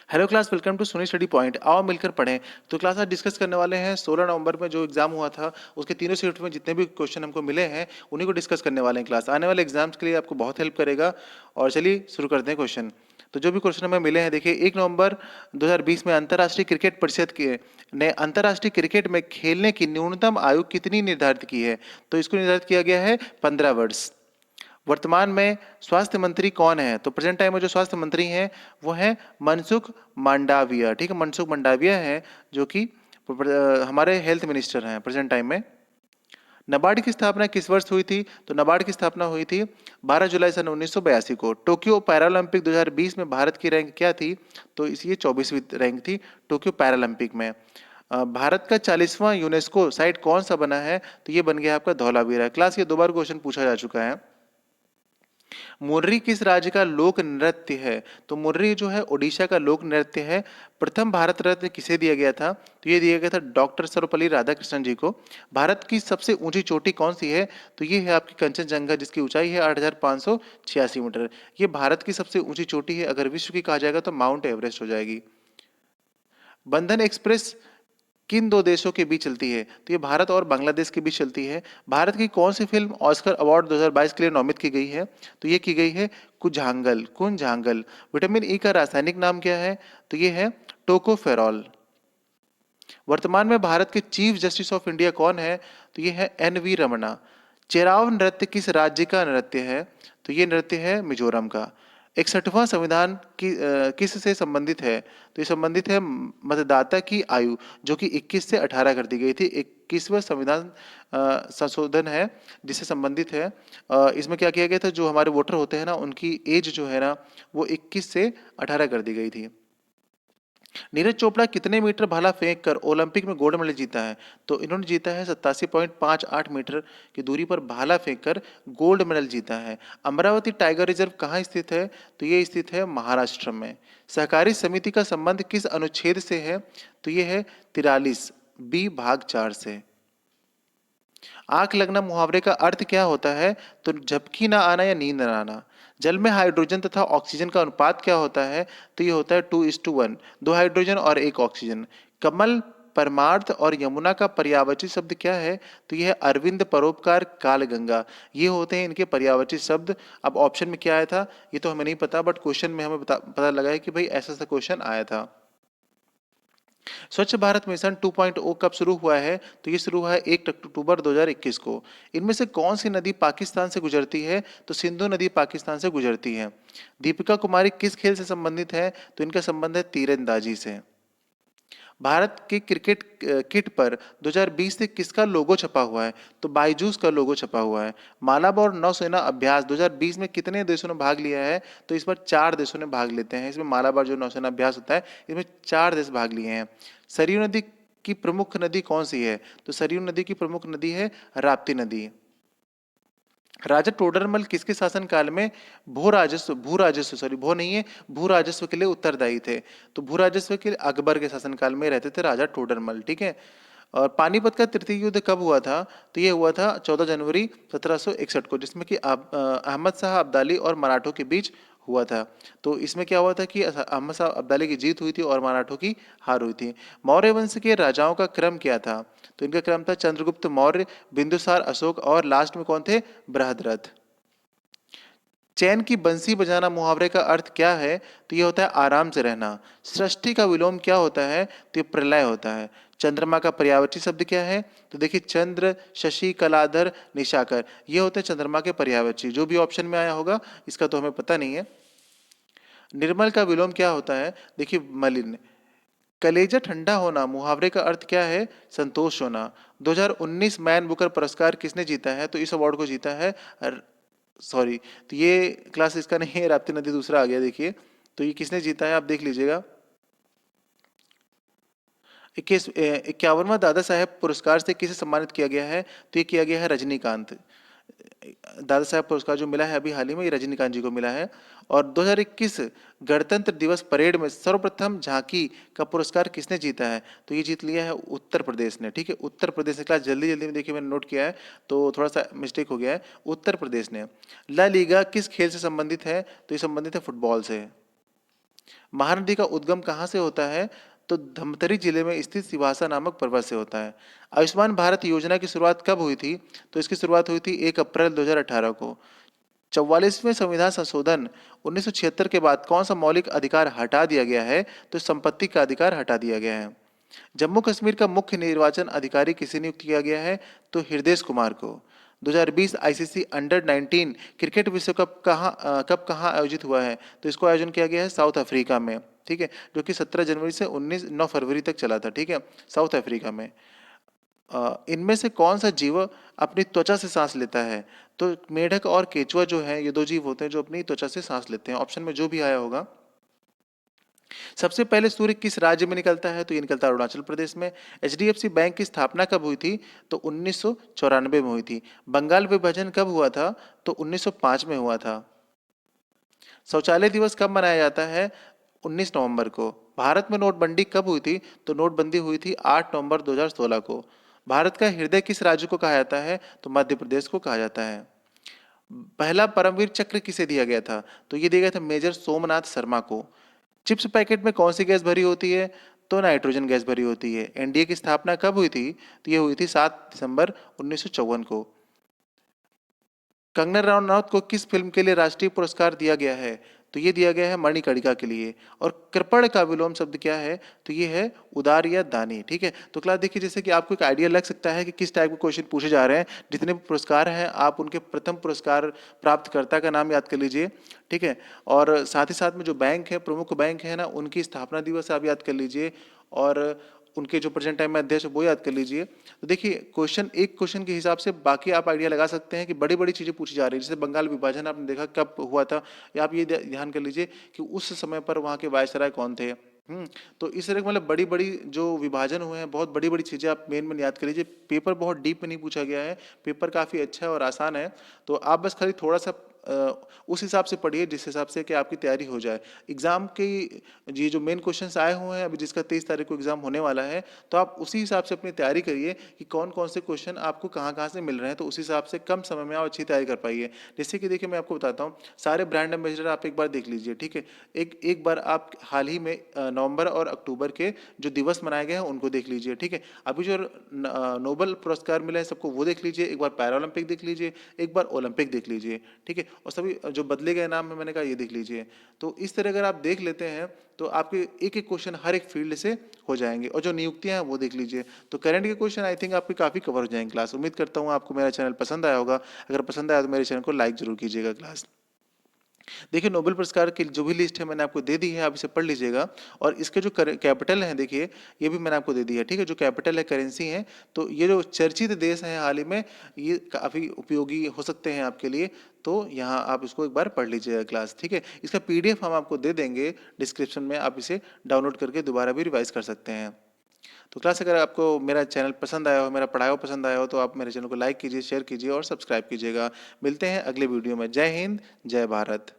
Hello class, welcome to Soni study point. आओ मिलकर पढ़ें। तो क्लास आज डिस्कस करने वाले हैं 16 नवंबर में जो एग्जाम हुआ था उसके तीनों शिफ्ट में जितने भी क्वेश्चन हमको मिले हैं उन्हीं को डिस्कस करने वाले हैं। क्लास आने वाले एग्जाम्स के लिए आपको बहुत हेल्प करेगा। और चलिए शुरू करते हैं क्वेश्चन। तो जो भी क्वेश्चन हमें मिले हैं, देखिए 1 नवंबर 2020 में अंतर्राष्ट्रीय क्रिकेट परिषद के ने अंतर्राष्ट्रीय क्रिकेट में खेलने की न्यूनतम आयु कितनी निर्धारित की है? तो इसको निर्धारित किया गया है 15 वर्ष। वर्तमान में स्वास्थ्य मंत्री कौन है? तो प्रेजेंट टाइम में जो स्वास्थ्य मंत्री हैं वो हैं मनसुख मांडविया। ठीक है, मनसुख मांडविया हैं जो कि हमारे हेल्थ मिनिस्टर हैं प्रेजेंट टाइम में। नाबार्ड की स्थापना किस वर्ष हुई थी? तो नाबार्ड की स्थापना हुई थी 12 जुलाई सन 1982 को। टोक्यो पैरालंपिक 2020 में भारत की रैंक क्या थी? तो इस ये 24वीं रैंक थी टोक्यो पैरालंपिक में। भारत का 40वां यूनेस्को साइट कौन सा बना है? तो ये बन गया आपका धौलावीरा। क्लास ये 2 बार क्वेश्चन पूछा जा चुका है। मुर्री किस राज्य का लोक नृत्य है? तो मुर्री जो है ओडिशा का लोक नृत्य है। प्रथम भारत रत्न किसे दिया गया था? तो ये दिया गया था डॉक्टर सर्वपल्ली राधाकृष्णन जी को। भारत की सबसे ऊंची चोटी कौन सी है? तो ये है आपकी कंचनजंगा, जिसकी ऊंचाई है 8,586 मीटर। ये भारत की सबसे ऊंची चोटी है। अगर विश्व की कहा जाएगा तो माउंट एवरेस्ट हो जाएगी। बंधन एक्सप्रेस किन दो देशों के बीच चलती है? तो ये भारत और बांग्लादेश के बीच चलती है। भारत की कौन सी फिल्म ऑस्कर अवार्ड 2022 के लिए नामित की गई है? तो ये की गई है कुंजांगल। कुंजांगल। विटामिन ई का रासायनिक नाम क्या है? तो ये है टोकोफेरॉल। वर्तमान में भारत के चीफ जस्टिस ऑफ इंडिया कौन है? तो ये है एन वी रमना। चेराव नृत्य किस राज्य का नृत्य है? तो ये नृत्य है मिजोरम का। 61वां संविधान किस से संबंधित है? तो ये संबंधित है मतदाता की आयु, जो कि 21 से 18 कर दी गई थी। 21वां संविधान संशोधन है जिससे संबंधित है। इसमें क्या किया गया था, जो हमारे वोटर होते हैं ना उनकी एज जो है ना वो 21 से 18 कर दी गई थी। नीरज चोपड़ा कितने मीटर भाला फेंक कर ओलंपिक में गोल्ड मेडल जीता है? तो इन्होंने जीता है 87.58 मीटर की दूरी पर भाला फेंक कर गोल्ड मेडल जीता है। अमरावती टाइगर रिजर्व कहाँ स्थित है? तो ये स्थित है महाराष्ट्र में। सहकारी समिति का संबंध किस अनुच्छेद से है? तो ये है 43 बी भाग 4 से। आंख लगना मुहावरे का अर्थ क्या होता है? तो झपकी ना आना या नींद ना आना। जल में हाइड्रोजन तथा ऑक्सीजन का अनुपात क्या होता है? तो ये होता है 2:1, 2 हाइड्रोजन और 1 ऑक्सीजन। कमल, परमार्थ और यमुना का पर्यायवाची शब्द क्या है? तो यह है अरविंद, परोपकार, कालगंगा। ये होते हैं इनके पर्यायवाची शब्द। अब ऑप्शन में क्या आया था ये तो हमें नहीं पता, बट क्वेश्चन में हमें पता लगा है कि भाई ऐसा सा क्वेश्चन आया था। स्वच्छ भारत मिशन 2.0 कब शुरू हुआ है? तो ये शुरू हुआ है 1 अक्टूबर 2021 को। इनमें से कौन सी नदी पाकिस्तान से गुजरती है? तो सिंधु नदी पाकिस्तान से गुजरती है। दीपिका कुमारी किस खेल से संबंधित है? तो इनका संबंध है तीरंदाजी से। भारत के क्रिकेट किट पर 2020 से किसका लोगो छपा हुआ है? तो बायजूस का लोगो छपा हुआ है। मालाबार नौसेना अभ्यास 2020 में कितने देशों ने भाग लिया है? तो इस बार 4 देशों ने भाग लेते हैं। इसमें मालाबार जो नौसेना अभ्यास होता है इसमें 4 देश भाग लिए हैं। सरयू नदी की प्रमुख नदी कौन सी है? तो सरयू नदी की प्रमुख नदी है राप्ती नदी। राजा टोडरमल किसके शासनकाल में भू राजस्व सॉरी भू नहीं है भू राजस्व के लिए उत्तरदायी थे? तो भू राजस्व के लिए अकबर के शासनकाल में रहते थे राजा टोडरमल। ठीक है। और पानीपत का तृतीय युद्ध कब हुआ था? तो ये हुआ था 14 जनवरी 1761 को, जिसमें कि अहमद शाह अब्दाली और मराठों के बीच हुआ था। तो इसमें क्या हुआ था कि अहमद शाह अब्दाली की जीत हुई थी और मराठों की हार हुई थी। मौर्य वंश के राजाओं का क्रम क्या था? तो इनका क्रम था चंद्रगुप्त मौर्य, बिंदुसार, अशोक और लास्ट में कौन थे? बृहद्रथ। चैन की बंसी बजाना मुहावरे का अर्थ क्या है? तो ये होता है आराम से रहना। सृष्टि का विलोम क्या होता है? तो ये प्रलय होता है। चंद्रमा का पर्यायवाची शब्द क्या है? तो देखिए चंद्र, शशि, कलाधर, निशाकर, ये होते हैं चंद्रमा के पर्यायवाची। जो भी ऑप्शन में आया होगा इसका तो हमें पता नहीं है। निर्मल का विलोम क्या होता है? देखिए मलिन। कलेजा ठंडा होना मुहावरे का अर्थ क्या है? संतोष होना। 2019 मैन बुकर पुरस्कार किसने जीता है? तो इस अवार्ड को जीता है सॉरी, तो ये क्लास इसका नहीं है, राप्ती नदी दूसरा आ गया। देखिए तो ये किसने जीता है आप देख लीजिएगा। 51वां दादा साहेब पुरस्कार से किसे सम्मानित किया गया है? तो ये किया गया है रजनीकांत। दादा साहब पुरस्कार जो मिला है अभी हाल ही में, ये रजनीकांत जी को मिला है। और 2021 गणतंत्र दिवस परेड में सर्वप्रथम झांकी का पुरस्कार किसने जीता है? तो ये जीत लिया है उत्तर प्रदेश ने। ठीक है, उत्तर प्रदेश ने। क्लास जल्दी जल्दी में देखिए मैंने नोट किया है तो थोड़ा सा मिस्टेक हो गया है। उत्तर प्रदेश ने। ला लीगा किस खेल से संबंधित है? तो ये संबंधित है फुटबॉल से। महानदी का उद्गम कहाँ से होता है? तो धमतरी जिले में स्थित सिवासा नामक पर्वत से होता है। आयुष्मान भारत योजना की शुरुआत कब हुई थी? तो इसकी शुरुआत हुई थी 1 अप्रैल 2018 को। 44वें संविधान संशोधन 1976 के बाद कौन सा मौलिक अधिकार हटा दिया गया है? तो संपत्ति का अधिकार हटा दिया गया है। जम्मू कश्मीर का मुख्य निर्वाचन अधिकारी किसे नियुक्त किया गया है? तो हृदय कुमार को। 2020 आईसीसी अंडर 19 क्रिकेट विश्व कप कब कहाँ आयोजित हुआ है? तो इसको आयोजन किया गया है साउथ अफ्रीका में। ठीक है, जो कि 17 जनवरी से 9 फरवरी तक चला था। ठीक है, साउथ अफ्रीका में। इनमें से कौन सा जीव अपनी त्वचा से सांस लेता है? तो मेढक और केचुआ जो है, ये दो जीव होते हैं जो अपनी त्वचा से सांस लेते हैं। ऑप्शन में जो भी आया होगा। सबसे पहले सूर्य किस राज्य में निकलता है? तो ये निकलता है अरुणाचल प्रदेश में। एचडीएफसी बैंक की स्थापना कब हुई थी? तो 1994 में हुई थी। बंगाल विभाजन कब हुआ था? तो 1905 में हुआ था। शौचालय दिवस कब मनाया जाता है? 19 नवंबर को। भारत में नोटबंदी कब हुई थी? तो नोटबंदी हुई थी 8 नवंबर 2016 को। भारत का हृदय किस राज्य को कहा जाता है? तो मध्य प्रदेश को कहा जाता है। पहला परमवीर चक्र किसे दिया गया था? तो ये दिया गया था मेजर सोमनाथ शर्मा को। चिप्स पैकेट में कौन सी गैस भरी होती है? तो नाइट्रोजन गैस भरी होती है। एनडीए की स्थापना कब हुई थी? तो ये हुई थी 7 दिसंबर 1954 को। कंगना रनौत को किस फिल्म के लिए राष्ट्रीय पुरस्कार दिया गया है? तो ये दिया गया है मणिकर्णिका के लिए। और कृपण का विलोम शब्द क्या है? तो ये है उदार या दानी। ठीक है, तो क्लास देखिए, जैसे कि आपको एक आइडिया लग सकता है कि किस टाइप के क्वेश्चन पूछे जा रहे हैं। जितने भी पुरस्कार हैं, आप उनके प्रथम पुरस्कार प्राप्तकर्ता का नाम याद कर लीजिए। ठीक है, और साथ ही साथ में जो बैंक है, प्रमुख बैंक है ना, उनकी स्थापना दिवस आप याद कर लीजिए। और उनके जो प्रेजेंट टाइम में अध्यक्ष है वो याद कर लीजिए। तो देखिए, क्वेश्चन एक क्वेश्चन के हिसाब से बाकी आप आइडिया लगा सकते हैं कि बड़ी बड़ी चीज़ें पूछी जा रही है। जैसे बंगाल विभाजन आपने देखा कब हुआ था, या आप ये ध्यान कर लीजिए कि उस समय पर वहाँ के वायसराय कौन थे। तो इस तरह के मतलब बड़ी बड़ी जो विभाजन हुए हैं, बहुत बड़ी बड़ी चीज़ें आप मेन याद कर लीजिए। पेपर बहुत डीप में नहीं पूछा गया है, पेपर काफ़ी अच्छा है और आसान है। तो आप बस खाली थोड़ा सा उस हिसाब से पढ़िए जिस हिसाब से कि आपकी तैयारी हो जाए एग्जाम की। ये जो मेन क्वेश्चंस आए हुए हैं अभी, जिसका 23 तारीख को एग्जाम होने वाला है, तो आप उसी हिसाब से अपनी तैयारी करिए कि कौन कौन से क्वेश्चन आपको कहाँ कहाँ से मिल रहे हैं। तो उस हिसाब से कम समय में आप अच्छी तैयारी कर पाइए। जैसे कि देखिए, मैं आपको बताता हूँ, सारे ब्रांड एम्बेसडर आप एक बार देख लीजिए। ठीक है, एक एक बार आप हाल ही में नवंबर और अक्टूबर के जो दिवस मनाए गए हैं उनको देख लीजिए। ठीक है, अभी जो नोबेल पुरस्कार मिला है सबको, वो देख लीजिए। एक बार पैरा ओलंपिक देख लीजिए, एक बार ओलंपिक देख लीजिए। ठीक है, और सभी जो बदले गए नाम है, मैंने कहा ये देख लीजिए। तो इस तरह अगर आप देख लेते हैं तो आपके एक एक क्वेश्चन हर एक फील्ड से हो जाएंगे। और जो नियुक्तियां हैं वो देख लीजिए। तो करंट के क्वेश्चन आई थिंक आपके काफ़ी कवर हो जाएंगे क्लास। उम्मीद करता हूँ आपको मेरा चैनल पसंद आया होगा। अगर पसंद आया तो मेरे चैनल को लाइक जरूर कीजिएगा क्लास। देखिए, नोबेल पुरस्कार की जो भी लिस्ट है मैंने आपको दे दी है, आप इसे पढ़ लीजिएगा। और इसके जो कैपिटल हैं देखिए, ये भी मैंने आपको दे दी है। ठीक है, जो कैपिटल है, करेंसी है, तो ये जो चर्चित देश हैं हाल ही में, ये काफ़ी उपयोगी हो सकते हैं आपके लिए। तो यहाँ आप इसको एक बार पढ़ लीजिएगा क्लास। ठीक है, इसका पीडीएफ हम आपको दे देंगे डिस्क्रिप्शन में, आप इसे डाउनलोड करके दोबारा भी रिवाइज कर सकते हैं। तो क्लास, अगर आपको मेरा चैनल पसंद आया हो, मेरा पढ़ाया हुआ पसंद आया हो, तो आप मेरे चैनल को लाइक कीजिए, शेयर कीजिए और सब्सक्राइब कीजिएगा। मिलते हैं अगले वीडियो में। जय हिंद, जय भारत।